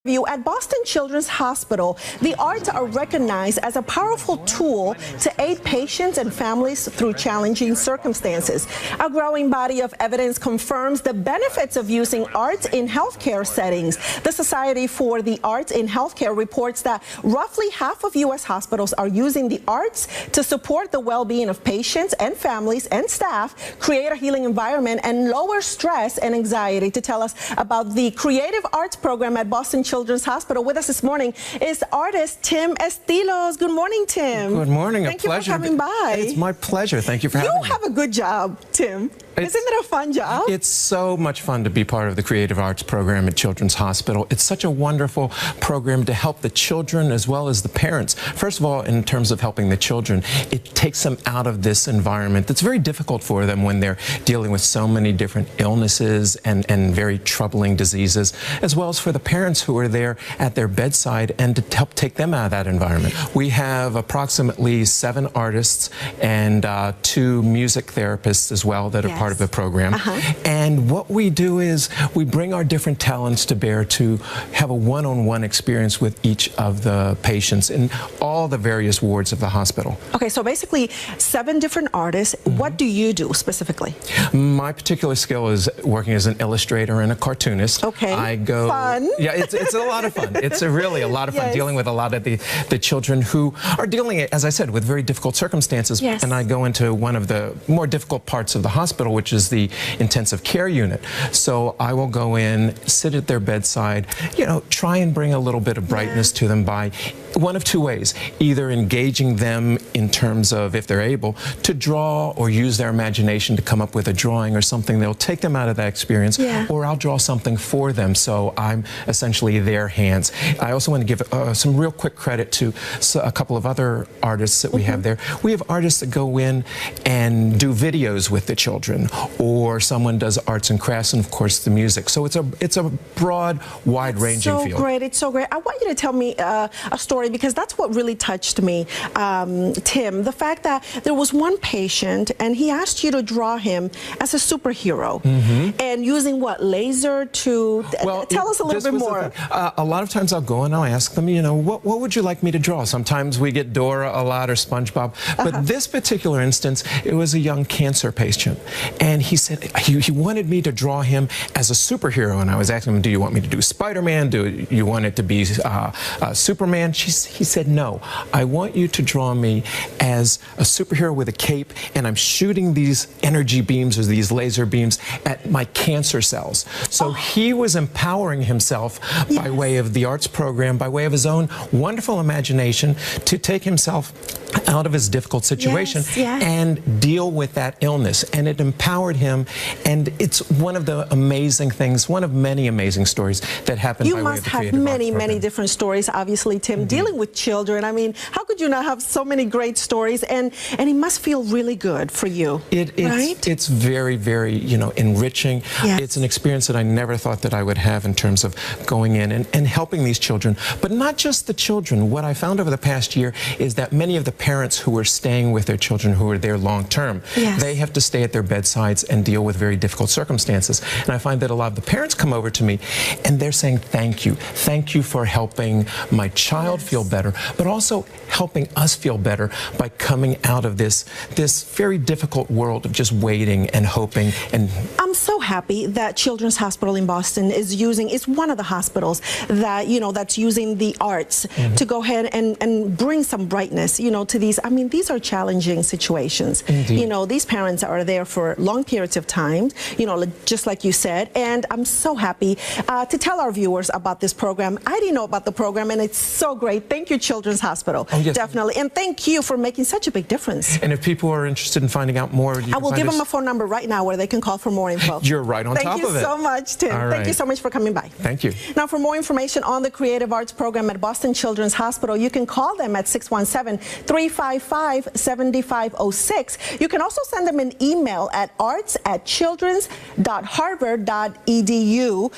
At Boston Children's Hospital, the arts are recognized as a powerful tool to aid patients and families through challenging circumstances. A growing body of evidence confirms the benefits of using arts in healthcare settings. The Society for the Arts in Healthcare reports that roughly half of U.S. hospitals are using the arts to support the well-being of patients and families and staff, create a healing environment, and lower stress and anxiety. To tell us about the creative arts program at Boston Children's Hospital, with us this morning is artist Tim Estiloz. Good morning, Tim. Good morning. Thank you for coming by. It's my pleasure. Thank you for having me. You have a good job, Tim. Isn't it a fun job? It's so much fun to be part of the Creative Arts program at Children's Hospital. It's such a wonderful program to help the children as well as the parents. First of all, in terms of helping the children, it takes them out of this environment that's very difficult for them when they're dealing with so many different illnesses and very troubling diseases, as well as for the parents who are there at their bedside and to help take them out of that environment. We have approximately 7 artists and 2 music therapists as well that are part of the program. And what we do is we bring our different talents to bear to have a one-on-one experience with each of the patients in all the various wards of the hospital. Okay, so basically 7 different artists. What do you do specifically? My particular skill is working as an illustrator and a cartoonist. Okay, I go, fun. Yeah, it's a lot of fun. It's really a lot of fun dealing with a lot of the children who are dealing, as I said, with very difficult circumstances. And I go into one of the more difficult parts of the hospital, which is the intensive care unit. So I will go in, sit at their bedside, you know, try and bring a little bit of brightness to them by one of 2 ways. Either engaging them in terms of, if they're able, to draw or use their imagination to come up with a drawing or something that'll take them out of that experience, or I'll draw something for them, so I'm essentially their hands. I also want to give some real quick credit to a couple of other artists that we have there. We have artists that go in and do videos with the children, or someone does arts and crafts, and of course the music. So it's a broad, wide-ranging field. It's so great. It's so great. I want you to tell me a story, because that's what really touched me, Tim. The fact that there was one patient and he asked you to draw him as a superhero, and using what, laser to tell us a little bit more. A lot of times I'll go and I'll ask them, you know, what would you like me to draw? Sometimes we get Dora a lot, or SpongeBob, but this particular instance, it was a young cancer patient, and he said he wanted me to draw him as a superhero, and I was asking him, do you want me to do Spider-Man? Do you want it to be Superman? He said, no, I want you to draw me as a superhero with a cape, and I'm shooting these energy beams or these laser beams at my cancer cells. So he was empowering himself by way of the arts program, by way of his own wonderful imagination, to take himself out of his difficult situation and deal with that illness. And it empowered him, and it's one of the amazing things, one of many amazing stories that happened by way of the Creative Arts program. You must have many different stories, obviously, Tim, dealing with children. I mean, how could you not have so many great stories? And it must feel really good for you, right? It's very, very, you know, enriching. It's an experience that I never thought that I would have in terms of going in and helping these children. But not just the children. What I found over the past year is that many of the parents who are staying with their children, who are there long term, they have to stay at their bedsides and deal with very difficult circumstances. And I find that a lot of the parents come over to me and they're saying, thank you for helping my child feel better, but also helping us feel better by coming out of this very difficult world of just waiting and hoping. And I'm so happy that Children's Hospital in Boston is one of the hospitals that, you know, that's using the arts to go ahead and bring some brightness, you know, to these. I mean, these are challenging situations. You know, these parents are there for long periods of time, you know, just like you said. And I'm so happy to tell our viewers about this program. I didn't know about the program, and it's so great. Thank you, Children's Hospital. Definitely. And thank you for making such a big difference. And if people are interested in finding out more, I will give them a phone number right now where they can call for more info. You're right on top of it. Thank you so much, Tim. Thank you so much for coming by. Thank you. Now, for more information on the Creative Arts program at Boston Children's Hospital, you can call them at 617-355-7506. You can also send them an email at arts@childrens.harvard.edu.